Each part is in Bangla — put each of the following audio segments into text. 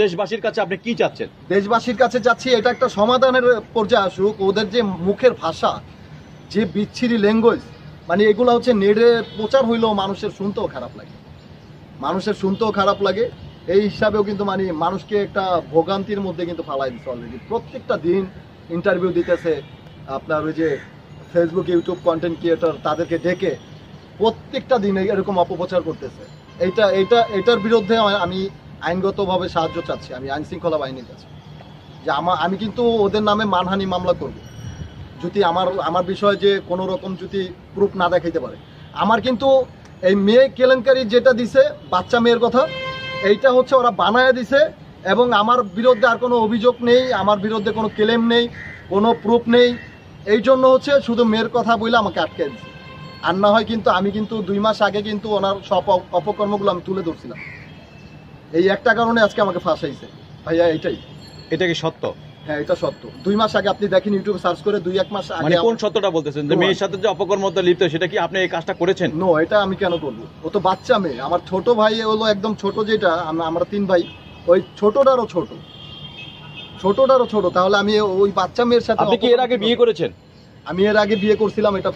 দেশবাসীর কাছে আপনি কি চাচ্ছেন? দেশবাসীর কাছে চাচ্ছি এটা একটা সমাধানের পর্যায়ে আসুক। ওদের যে মুখের ভাষা, যে বিচ্ছিরি ল্যাঙ্গুয়েজ, মানে এগুলো হচ্ছে নেড়ে প্রচার হইলেও মানুষের শুনতেও খারাপ লাগে, এই হিসাবেও কিন্তু মানে মানুষকে একটা ভোগান্তির মধ্যে কিন্তু ফালাই দিচ্ছে অলরেডি। প্রত্যেকটা দিন ইন্টারভিউ দিতেছে আপনার ওই যে ফেসবুক ইউটিউব কন্টেন্ট ক্রিয়েটর, তাদেরকে ডেকে প্রত্যেকটা দিন এরকম অপপ্রচার করতেছে। এটার বিরুদ্ধে আমি আইনগতভাবে সাহায্য চাচ্ছি, আমি আইন শৃঙ্খলা বাহিনীর কাছে, যে আমি কিন্তু ওদের নামে মানহানি মামলা করব যদি আমার বিষয়ে যে কোনো রকম যদি প্রুফ না দেখাইতে পারে। আমার কিন্তু এই মেয়ে কেলেঙ্কারি যেটা দিছে, বাচ্চা মেয়ের কথা, এইটা হচ্ছে ওরা বানায় দিছে, এবং আমার বিরুদ্ধে আর কোনো অভিযোগ নেই, আমার বিরুদ্ধে কোনো ক্লেম নেই, কোনো প্রুফ নেই। এই জন্য হচ্ছে শুধু মেয়ের কথা বলে আমাকে আটকে দিচ্ছে। আর না হয় কিন্তু আমি কিন্তু 2 মাস আগে কিন্তু ওনার সব অপকর্মগুলো আমি তুলে ধরছিলাম। এই একটা কারণে আজকে আমাকে ফাঁসাইছে ভাইয়া। এটা কি সত্য? হ্যাঁ, এটা সত্য। 2 মাস আগে আপনি দেখেন, ইউটিউবে সার্চ করে 2-1 মাস আগে। মানে কোন সত্যটা বলতেছেন? যে মেয়ের সাথে যে অপকর্মতা লিপ্ত, সেটা কি আপনি এই কাজটা করেছেন? নো, এটা আমি কেন করব? ও তো বাচ্চা মেয়ে। আমার ছোট ভাই হলো একদম ছোট, যেটা আমরা 3 ভাই, ওই ছোটটারও ছোট। তাহলে আমি ওই বাচ্চা মেয়ের সাথে। আপনি কি এর আগে বিয়ে করেছেন? আমি এর আগে বিয়ে করছিলাম, এটা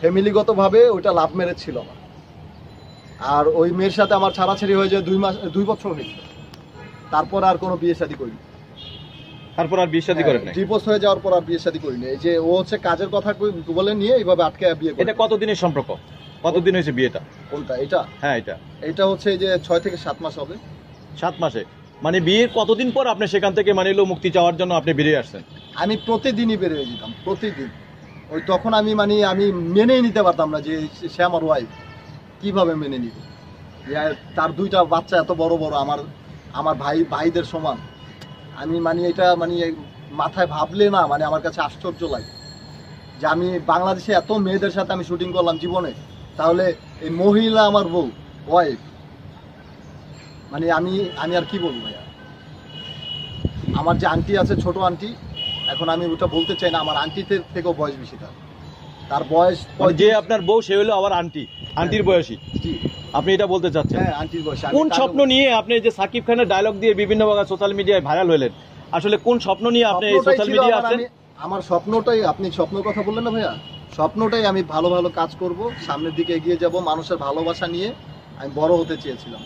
ফ্যামিলিগতভাবে ওইটা লাভ ম্যারেজ ছিল আমার। আর ওই মেয়ের সাথে আমার ছাড়াছাড়ি হয়ে যায় 2 বছর হয়েছে। তারপর আর কোনো বিয়ে শাদী করিনি। তারপর আর বিয়ে শাদী করেন নাই? ডিভোর্স হয়ে যাওয়ার পর আর বিয়ে শাদী করিনি। এই যে ও হচ্ছে কাজের কথা বলে নিয়ে এইভাবে আটকে বিয়ে করে। এটা কতদিনের সম্পর্ক? কতদিন হয়েছে বিয়েটা? কোনটা? এটা? হ্যাঁ, এটা হচ্ছে এই যে 6 থেকে 7 মাস হবে। 7 মাসে? মানে বিয়ের কতদিন পর আপনি সেখান থেকে মানে মুক্তি চাওয়ার জন্য আপনি বেরিয়ে আসছেন? আমি প্রতিদিনই বেরিয়ে যেতাম, প্রতিদিন। ওই তখন আমি মেনেই নিতে পারতাম না যে সে আমার ওয়াইফ। কিভাবে মেনে নিব? তার 2টা বাচ্চা এত বড় বড়, আমার ভাইদের সমান। আমি এটা মাথায় ভাবলে না আমার কাছে আশ্চর্য লাগে যে আমি বাংলাদেশে এত মেয়েদের সাথে আমি শুটিং করলাম জীবনে, তাহলে এই মহিলা আমার বউ, ওয়াইফ, আমি আর কি বলবো ভাইয়া। আমার যে আন্টি আছে, ছোট আন্টি, এখন আমি ওটা বলতে চাই না, আমার আন্টির থেকেও বয়স বেশি। তার বয়স, যে আপনার বউ সে হলো আবার আন্টির বয়সী। আপনি এটা বলতে চাচ্ছেন? হ্যাঁ, আন্টির বয়সী। কোন স্বপ্ন নিয়ে আপনি যে সাকিব খানের ডায়লগ দিয়ে বিভিন্ন সোশ্যাল মিডিয়ায় ভাইরাল হলেন? আসলে কোন স্বপ্ন নিয়ে আপনি এই সোশ্যাল মিডিয়ায় আসেন? আমার স্বপ্নটাই, আপনি স্বপ্নের কথা বললেন না ভাইয়া, স্বপ্নটাই আমি ভালো ভালো কাজ করব, সামনের দিকে এগিয়ে যাব, মানুষের ভালোবাসা নিয়ে আমি বড় হতে চেয়েছিলাম।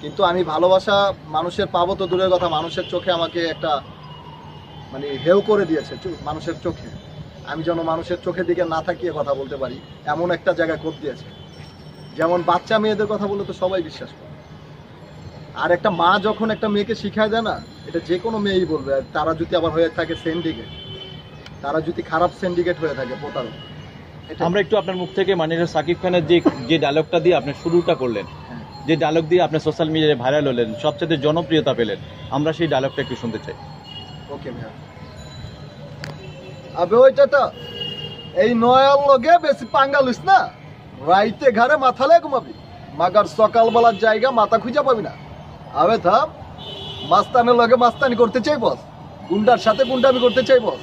কিন্তু আমি ভালোবাসা মানুষের পাবো তো দূরের কথা, মানুষের চোখে আমাকে একটা হেও করে দিয়েছে মানুষের চোখে। আমি যেন মানুষের চোখের দিকে না তাকিয়ে কথা বলতে পারি, এমন একটা জায়গায় কোপ দিয়েছে। যেমন বাচ্চা মেয়েদের কথা বললে তো সবাই বিশ্বাস করে, আর একটা মা যখন একটা মেয়েকে শিখায় দেয় না, এটা যে কোনো মেয়েই বলবে। তারা যদি আবার হয়ে থাকে সিন্ডিকেট, তারা যদি খারাপ সিন্ডিকেট হয়ে থাকে, প্রতারক। আমরা একটু আপনার মুখ থেকে সাকিব খানের যে ডায়লগটা দিয়ে আপনি শুরুটা করলেন, যে ডায়লগ দিয়ে আপনি সোশ্যাল মিডিয়ায় ভাইরাল হলেন, সবচেয়ে জনপ্রিয়তা পেলেন, আমরা সেই ডায়লগটা একটু শুনতে চাই। ওকে ভাইয়া। আবে ওইটা, এই নয়াল লগে বেশি পাঙ্গা লইস না, রাইতে ঘরে মাথালে ঘুমাবি, মাগার সকালবেলার জায়গা মাথা খুঁজে পাবি না। আবে থাম, মাস্তানের লগে মাস্তানি করতে চাই বস, গুন্ডার সাথে গুন্ডামি করতে চাই বস,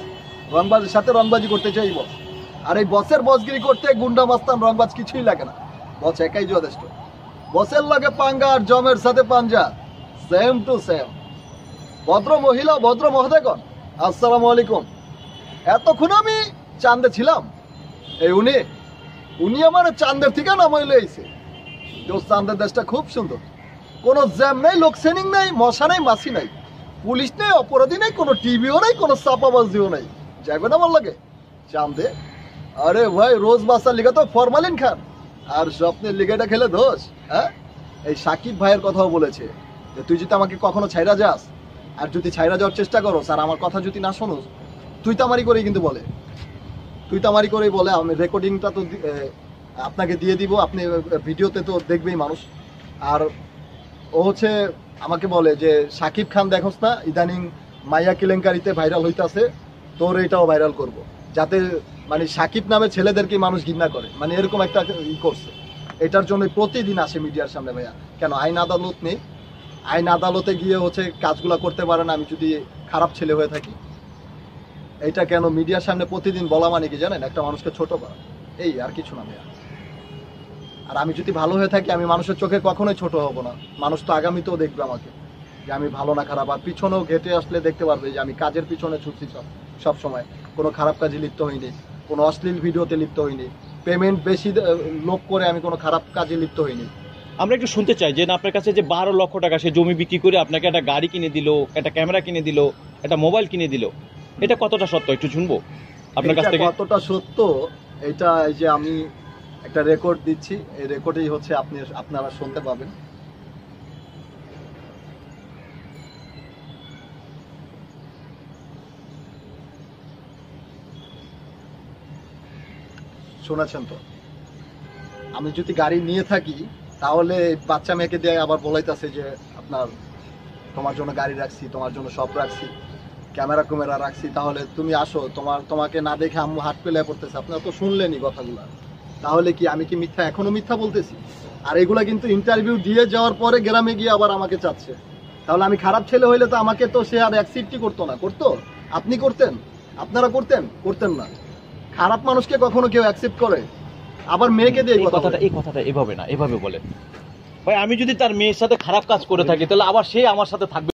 রংবাজির সাথে রংবাজি করতে চাই বস। আর এই বসের বসগিরি করতে গুন্ডা মাস্তান রংবাজ কিছুই লাগে না, বস একাই যথেষ্ট। বসের লগে পাঙ্গা আর জমের সাথে পাঞ্জা, সেম টু সেম। ভদ্র মহিলা, ভদ্র মহোদয়গণ, আসসালামু আলাইকুম। এতক্ষণ আমি চাঁদে ছিলাম, এই উনি আমার চাঁদের থেকে নামাই লইছে। চাঁদের দেশটা খুব সুন্দর, কোনো জ্যাম নেই, লোকসেনিং নেই, মশা নেই, মাছি নাই, পুলিশ নেই, অপরাধী নেই, কোনো টিভিও নেই, কোনো চাপাবাজিও নেই। যাবেন আমার লাগে চাঁদে? আরে ভাই, রোজ বাসার লিগে তো ফরমালিন খান, আর স্বপ্নের লিগেটা খেলে দোষ। হ্যাঁ, এই সাকিব ভাইয়ের কথাও বলেছে যে তুই যদি আমাকে কখনো ছাইরা যাস, আর যদি ছাইরা যাওয়ার চেষ্টা করো, আর আমার কথা যদি না শোনোস, তুই তামারি করেই কিন্তু বলে, আমি রেকর্ডিংটা তো আপনাকে দিয়ে দিব, আপনি ভিডিওতে তো দেখবেই মানুষ। আর ও হচ্ছে আমাকে বলে যে সাকিব খান দেখোস না ইদানিং মাইয়া কেলেঙ্কারিতে ভাইরাল হইতাছে, তোর এটাও ভাইরাল করব, যাতে সাকিব নামে ছেলেদেরকে মানুষ ঘৃণা করে, এরকম একটা করছে। এটার জন্য প্রতিদিন আসে মিডিয়ার সামনে। ভাইয়া কেন আইন আদালত নেই? আইন আদালতে গিয়ে হচ্ছে কাজগুলা করতে পারে না আমি যদি খারাপ ছেলে হয়ে থাকি? এটা কেন মিডিয়ার সামনে প্রতিদিন বলা কি জানেন? একটা মানুষকে ছোট করা, এই আর কিছু না ভাইয়া। আর আমি যদি ভালো হয়ে থাকি, আমি মানুষের চোখে কখনোই ছোট হব না, মানুষ তো আগামীতেও দেখবে আমাকে। যে আমি ভালো না খারাপ। আর পিছনেও ঘেটে আসলে দেখতে পারবে যে আমি কাজের পিছনে ছুটছি সব সময়, কোনো খারাপ কাজে লিপ্ত হইনি, কোনো অশ্লীল ভিডিওতে লিপ্ত হইনি, পেমেন্ট বেশি লোভ করে আমি কোনো খারাপ কাজে লিপ্ত হইনি। আমরা একটু শুনতে চাই যে না, আপনার কাছে যে 12 লক্ষ টাকা সে জমি বিক্রি করে আপনাকে একটা গাড়ি কিনে দিল, একটা ক্যামেরা কিনে দিল, একটা মোবাইল কিনে দিল, এটা কতটা সত্য একটু শুনবো আপনার কাছ এটা থেকে। কতটা সত্য, এটা এই যে আমি একটা রেকর্ড দিচ্ছি, এই রেকর্ডেই হচ্ছে আপনারা শুনতে পাবেন। শুনেছেন তো? আমি যদি গাড়ি নিয়ে থাকি তাহলে বাচ্চা মেয়েকে দিয়ে আবার বলাইতেছে যে আপনার তোমার জন্য গাড়ি রাখছি, তোমার জন্য সব রাখছি, ক্যামেরা রাখছি, তাহলে তুমি আসো, তোমাকে না দেখে আম্মু হাট পেলে পড়তেছে। আপনারা তো শুনলেনই কথাগুলো। তাহলে কি আমি কি মিথ্যা, এখনো মিথ্যা বলতেছি? আর এগুলা কিন্তু ইন্টারভিউ দিয়ে যাওয়ার পরে গ্রামে গিয়ে আবার আমাকে চাচ্ছে। তাহলে আমি খারাপ ছেলে হইলে তো আমাকে তো সে আর অ্যাকসেপ্টই করতো না। করতো? আপনি করতেন? আপনারা করতেন না। খারাপ মানুষকে কখনো কেউ অ্যাকসেপ্ট করে? আবার মেয়েকে দিয়ে এই কথাটা এভাবে না, এভাবে বলে ভাই, আমি যদি তার মেয়ের সাথে খারাপ কাজ করে থাকি তাহলে আবার সে আমার সাথে থাকবে।